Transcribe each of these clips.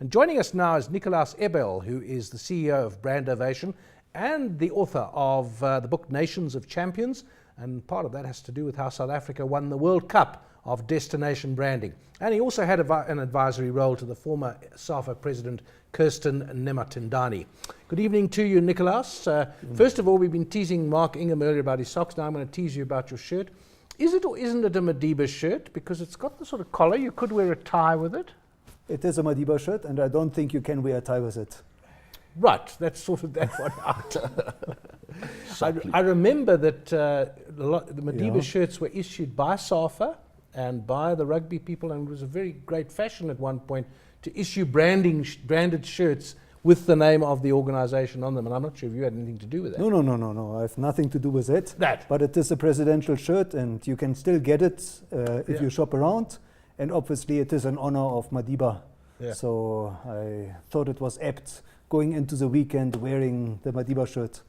And joining us now is Nikolaus Eberl, who is the CEO of BrandOvation and the author of the book Nations of Champions. And part of that has to do with how South Africa won the World Cup of destination branding. And he also had an advisory role to the former SAFA president, Kirsten Nematendani. Good evening to you, Nikolaus. First of all, we've been teasing Mark Ingham earlier about his socks. Now I'm going to tease you about your shirt. Is it or isn't it a Madiba shirt? Because it's got the sort of collar. You could wear a tie with it. It is a Madiba shirt, and I don't think you can wear a tie with it. Right, that's sorted that one out. I remember that the Madiba shirts were issued by SAFA and by the rugby people, and it was a very great fashion at one point to issue branded shirts with the name of the organisation on them. And I'm not sure if you had anything to do with that. No. I have nothing to do with it. But it is a presidential shirt, and you can still get it if you shop around. And obviously, it is in honor of Madiba. Yeah. So I thought it was apt going into the weekend wearing the Madiba shirt.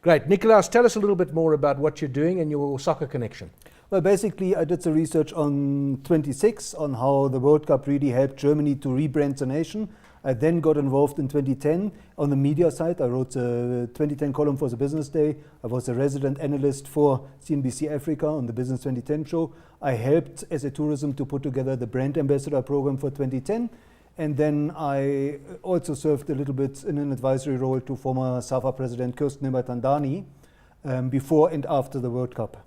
Great. Nikolaus, tell us a little bit more about what you're doing and your soccer connection. Well, basically, I did the research on 26 on how the World Cup really helped Germany to rebrand the nation. I then got involved in 2010 on the media side. I wrote the 2010 column for the Business Day. I was a resident analyst for CNBC Africa on the Business 2010 show. I helped SA Tourism to put together the brand ambassador program for 2010. And then I also served a little bit in an advisory role to former SAFA president Kirsten Nematendani before and after the World Cup.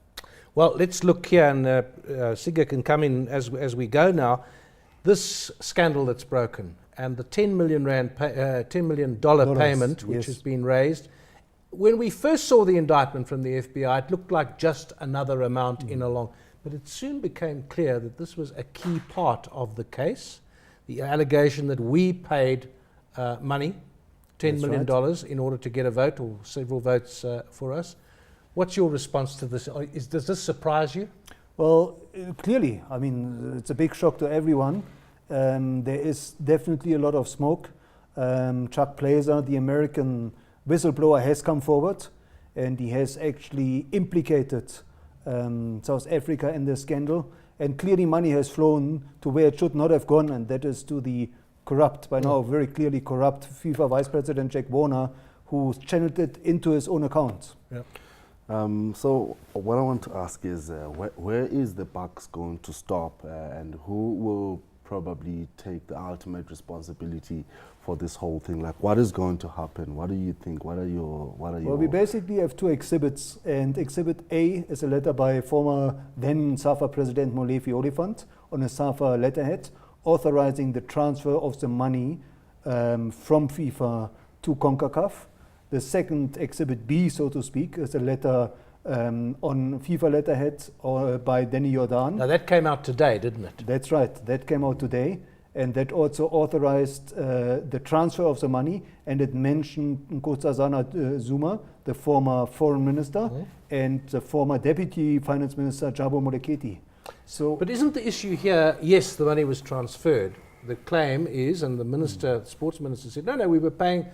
Well, let's look here, and Sigga can come in as we go now. This scandal that's broken and the $10 million payment which has been raised. When we first saw the indictment from the FBI, it looked like just another amount in along. But it soon became clear that this was a key part of the case. The allegation that we paid money, $10 million, in order to get a vote or several votes for us. What's your response to this? Does this surprise you? Well, clearly. I mean, it's a big shock to everyone. There is definitely a lot of smoke. Chuck Plazer, the American whistleblower, has come forward, and he has actually implicated South Africa in this scandal. And clearly money has flown to where it should not have gone, and that is to the corrupt, by now very clearly corrupt FIFA Vice President Jack Warner, who channeled it into his own account. Yeah. So what I want to ask is, where is the buck going to stop, and who will probably take the ultimate responsibility for this whole thing? Like, what is going to happen? What do you think? What are your? Well, we basically have two exhibits, and Exhibit A is a letter by former then SAFA President Molefi Oliphant on a SAFA letterhead authorizing the transfer of the money from FIFA to CONCACAF. The second Exhibit B, so to speak, is a letter on FIFA letterhead by Danny Jordan. Now that came out today, didn't it? That's right, that came out today, and that also authorized the transfer of the money, and it mentioned Nkosazana Zuma, the former foreign minister, and the former deputy finance minister Jabo Moleketi. So, but isn't the issue here, yes, the money was transferred. The claim is, and the minister, sports minister said, no, we were paying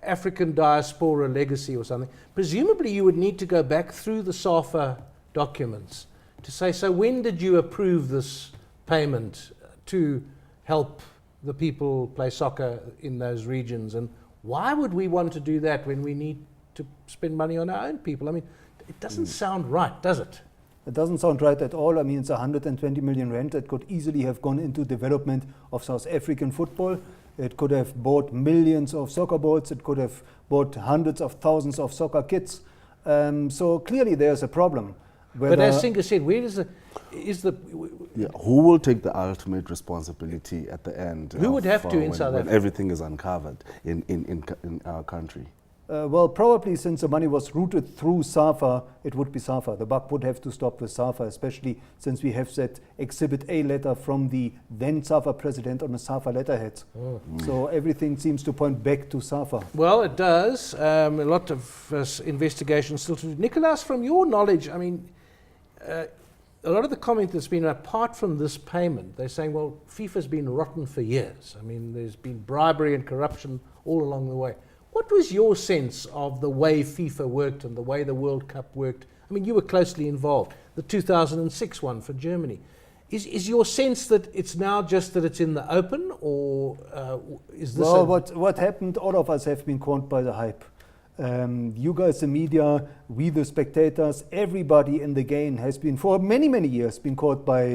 African diaspora legacy or something. Presumably you would need to go back through the SAFA documents to say, so when did you approve this payment to help the people play soccer in those regions? And why would we want to do that when we need to spend money on our own people? I mean, it doesn't sound right, does it? It doesn't sound right at all. I mean, it's 120 million rand that could easily have gone into development of South African football. It could have bought millions of soccer balls. It could have bought hundreds of thousands of soccer kits. So clearly there's a problem. But as Singer said, where is who will take the ultimate responsibility at the end? Who would have to in South Africa? When everything is uncovered in our country? Well, probably since the money was routed through SAFA, it would be SAFA. The buck would have to stop with SAFA, especially since we have that Exhibit A letter from the then SAFA president on a SAFA letterhead. So everything seems to point back to SAFA. Well, it does. A lot of investigation still to do. Nikolaus, from your knowledge, I mean, a lot of the comment that's been, apart from this payment, they're saying, well, FIFA's been rotten for years. I mean, there's been bribery and corruption all along the way. What was your sense of the way FIFA worked and the way the World Cup worked? I mean, you were closely involved. The 2006 one for Germany. Is your sense that it's now just that it's in the open, or is this? Well, what happened? All of us have been caught by the hype. You guys, the media, we, the spectators, everybody in the game has been for many years been caught by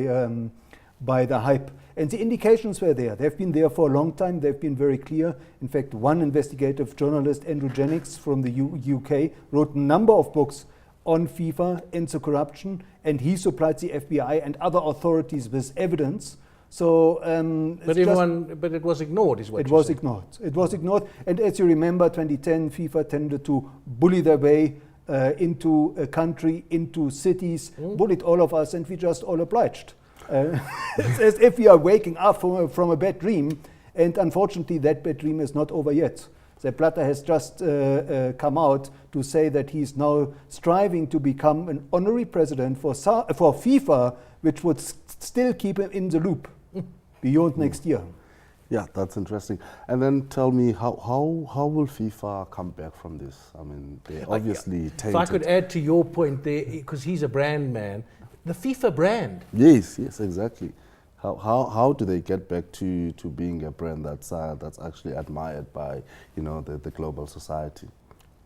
the hype. And the indications were there. They've been there for a long time. They've been very clear. In fact, one investigative journalist, Andrew Jennings from the UK, wrote a number of books on FIFA and the corruption, and he supplied the FBI and other authorities with evidence. So, but it was ignored, is what it was ignored. It was ignored. And as you remember, 2010, FIFA tended to bully their way into a country, into cities, bullied all of us, and we just all obliged. It's as if we are waking up from a bad dream, and unfortunately that bad dream is not over yet. Sepp Blatter has just come out to say that he's now striving to become an honorary president for FIFA, which would still keep him in the loop beyond next year. Yeah, that's interesting. And then tell me, how will FIFA come back from this? I mean, they obviously tainted. If I could add to your point there, because he's a brand man, the FIFA brand. Yes, exactly. How do they get back to being a brand that's actually admired by the global society?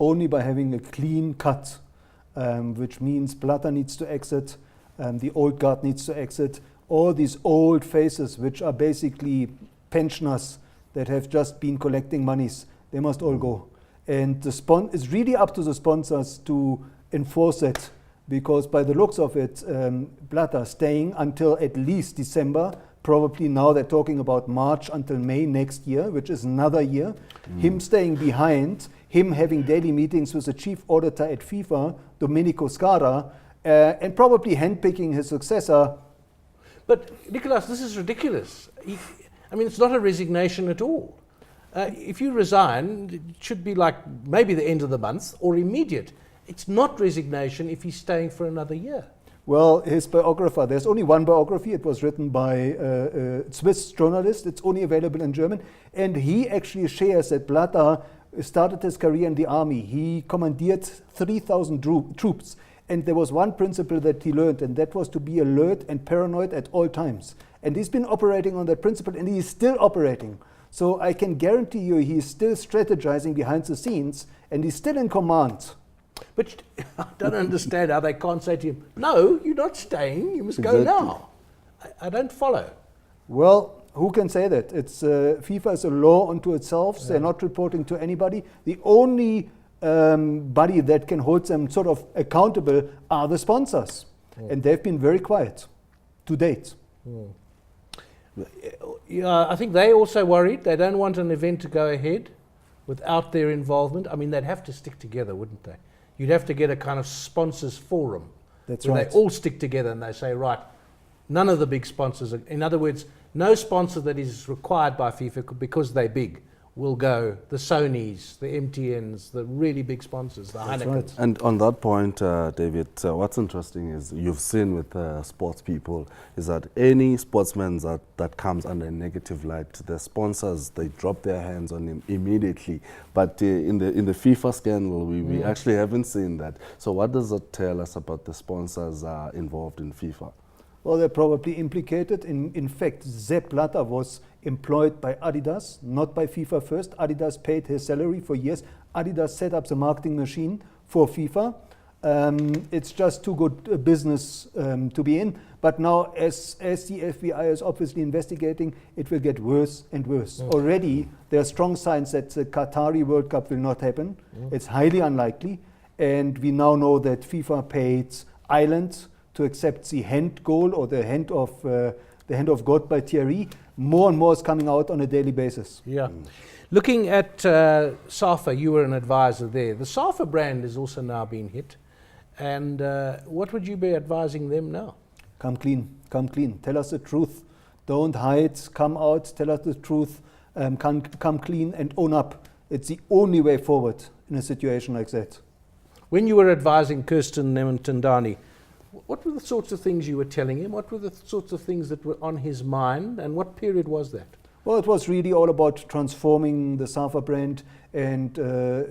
Only by having a clean cut, which means Blatter needs to exit, the old guard needs to exit. All these old faces, which are basically pensioners that have just been collecting monies, they must all go. And it's really up to the sponsors to enforce it. Because by the looks of it, Blatter staying until at least December, probably now they're talking about March until May next year, which is another year. Him staying behind, him having daily meetings with the chief auditor at FIFA, Domenico Scara, and probably handpicking his successor. But Nikolaus, this is ridiculous. It's not a resignation at all. If you resign, it should be like maybe the end of the month or immediate. It's not resignation if he's staying for another year. Well, his biographer, there's only one biography. It was written by a Swiss journalist. It's only available in German. And he actually shares that Blatter started his career in the army. He commandeered 3,000 troops. And there was one principle that he learned, and that was to be alert and paranoid at all times. And he's been operating on that principle, and he's still operating. So I can guarantee you he's still strategizing behind the scenes, and he's still in command. But I don't understand how they can't say to him, no, you're not staying, you must go now. I don't follow. Well, who can say that? It's FIFA is a law unto itself. Yeah. They're not reporting to anybody. The only body that can hold them sort of accountable are the sponsors. And they've been very quiet to date. Yeah, I think they also worried. They don't want an event to go ahead without their involvement. I mean, they'd have to stick together, wouldn't they? You'd have to get a kind of sponsors forum. That's where right. They all stick together and they say, right, none of the big sponsors, in other words, no sponsor that is required by FIFA because they're big will go. The Sonys, the MTNs, the really big sponsors, the Heinekens. Right. And on that point, David, what's interesting is you've seen with sports people is that any sportsman that comes under a negative light, the sponsors, they drop their hands on him immediately. But in the FIFA scandal, we actually haven't seen that. So what does that tell us about the sponsors involved in FIFA? Well, they're probably implicated. In fact, Sepp Blatter was employed by Adidas, not by FIFA first. Adidas paid his salary for years. Adidas set up the marketing machine for FIFA. It's just too good a business to be in. But now, as the FBI is obviously investigating, it will get worse and worse. Already, there are strong signs that the Qatari World Cup will not happen. It's highly unlikely. And we now know that FIFA paid Ireland to accept the hand goal or the hand of God by Thierry. More and more is coming out on a daily basis. Yeah. Looking at SAFA, you were an advisor there. The SAFA brand is also now being hit. And what would you be advising them now? Come clean, come clean. Tell us the truth. Don't hide, come out, tell us the truth. Come clean and own up. It's the only way forward in a situation like that. When you were advising Kirsten Nematendani, what were the sorts of things you were telling him? What were the sorts of things that were on his mind? And what period was that? Well, it was really all about transforming the SAFA brand and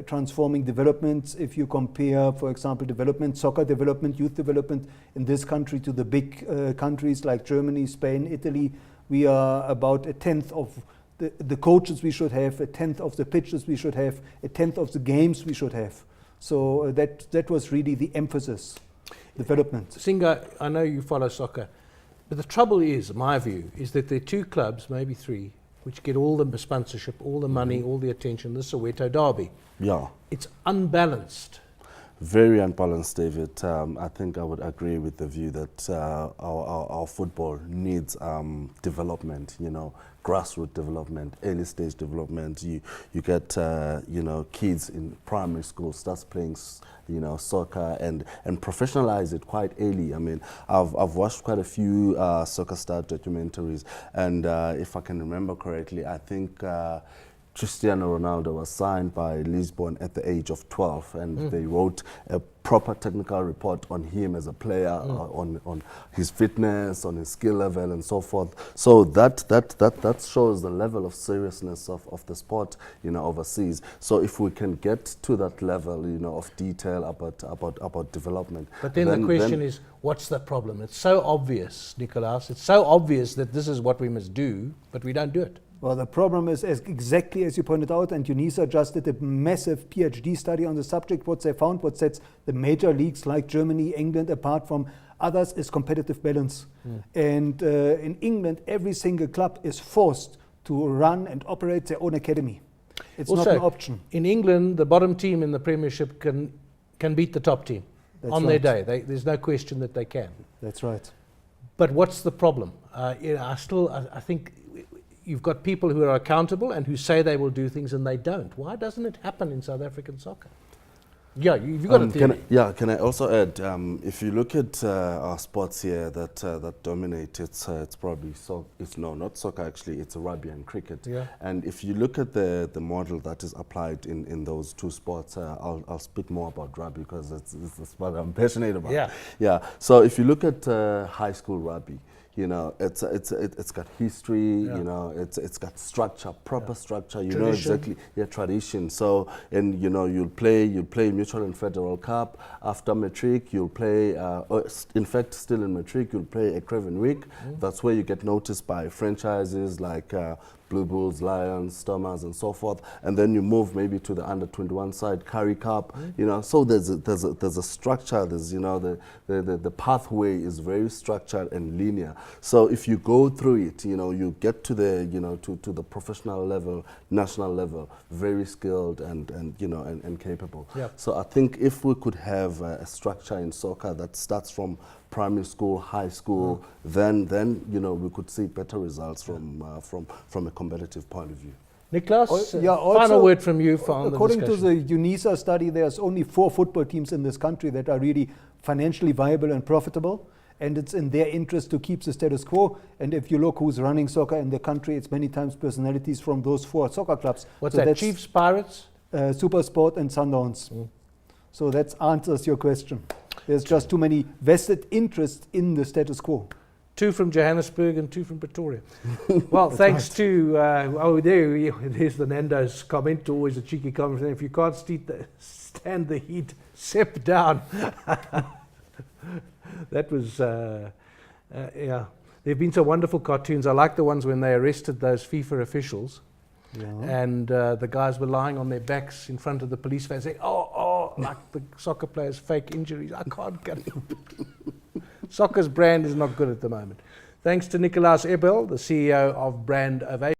transforming developments. If you compare, for example, development, soccer development, youth development in this country to the big countries like Germany, Spain, Italy, we are about a tenth of the coaches we should have, a tenth of the pitches we should have, a tenth of the games we should have. So that was really the emphasis, development. Singa, I know you follow soccer, but the trouble is, my view, is that there are two clubs, maybe three, which get all the sponsorship, all the money, all the attention, the Soweto Derby. Yeah. It's unbalanced. Very unbalanced, David. I think I would agree with the view that our football needs development, grassroots development, early stage development. You get, kids in primary school starts playing, soccer and professionalize it quite early. I mean, I've watched quite a few soccer star documentaries, and if I can remember correctly, I think Cristiano Ronaldo was signed by Lisbon at the age of 12, and they wrote a proper technical report on him as a player, on his fitness, on his skill level, and so forth. So that shows the level of seriousness of the sport, overseas. So if we can get to that level, of detail about development. But then the question is, what's the problem? It's so obvious, Nikolaus. It's so obvious that this is what we must do, but we don't do it. Well, the problem is exactly as you pointed out, and UNISA just did a massive PhD study on the subject. What they found, what sets the major leagues like Germany, England apart from others is competitive balance. And in England, every single club is forced to run and operate their own academy. It's also, not an option. In England, the bottom team in the Premiership can beat the top team. That's on right. their day. There's no question that they can. That's right. But what's the problem? I think you've got people who are accountable and who say they will do things and they don't. Why doesn't it happen in South African soccer? Yeah, you've got a theory. Can I also add, if you look at our sports here that dominate, it's probably not soccer actually, it's rugby and cricket. Yeah. And if you look at the model that is applied in those two sports, I'll speak more about rugby because it's the sport I'm passionate about. Yeah. Yeah. So if you look at high school rugby, it's got history, it's got structure, proper structure, tradition. Know exactly, tradition. So, and you'll play Mutual and Federal Cup. After matric, you'll play, in fact, still in matric, you'll play a Craven Week. That's where you get noticed by franchises like Blue Bulls, Lions, Stormers, and so forth, and then you move maybe to the under-21 side, Currie Cup, So there's a structure. There's the pathway is very structured and linear. So if you go through it, you get to the to the professional level, national level, very skilled and capable. Yep. So I think if we could have a structure in soccer that starts from primary school, high school, then we could see better results from a competitive point of view. Nikolaus, also, final word from you for the according to discussion. the UNISA study, there's only 4 football teams in this country that are really financially viable and profitable, and it's in their interest to keep the status quo. And if you look who's running soccer in the country, it's many times personalities from those 4 soccer clubs. What's so that, Chiefs, Pirates? Supersport and Sundowns. So that answers your question. There's just too many vested interests in the status quo. 2 from Johannesburg and 2 from Pretoria. Well, thanks to, there's the Nando's comment, always a cheeky comment. If you can't stand the heat, step down. That was, yeah. There have been some wonderful cartoons. I like the ones when they arrested those FIFA officials. Yeah. And the guys were lying on their backs in front of the police van saying, like the soccer players' fake injuries. I can't get it. Soccer's brand is not good at the moment. Thanks to Nikolaus Eberl, the CEO of BrandOvation.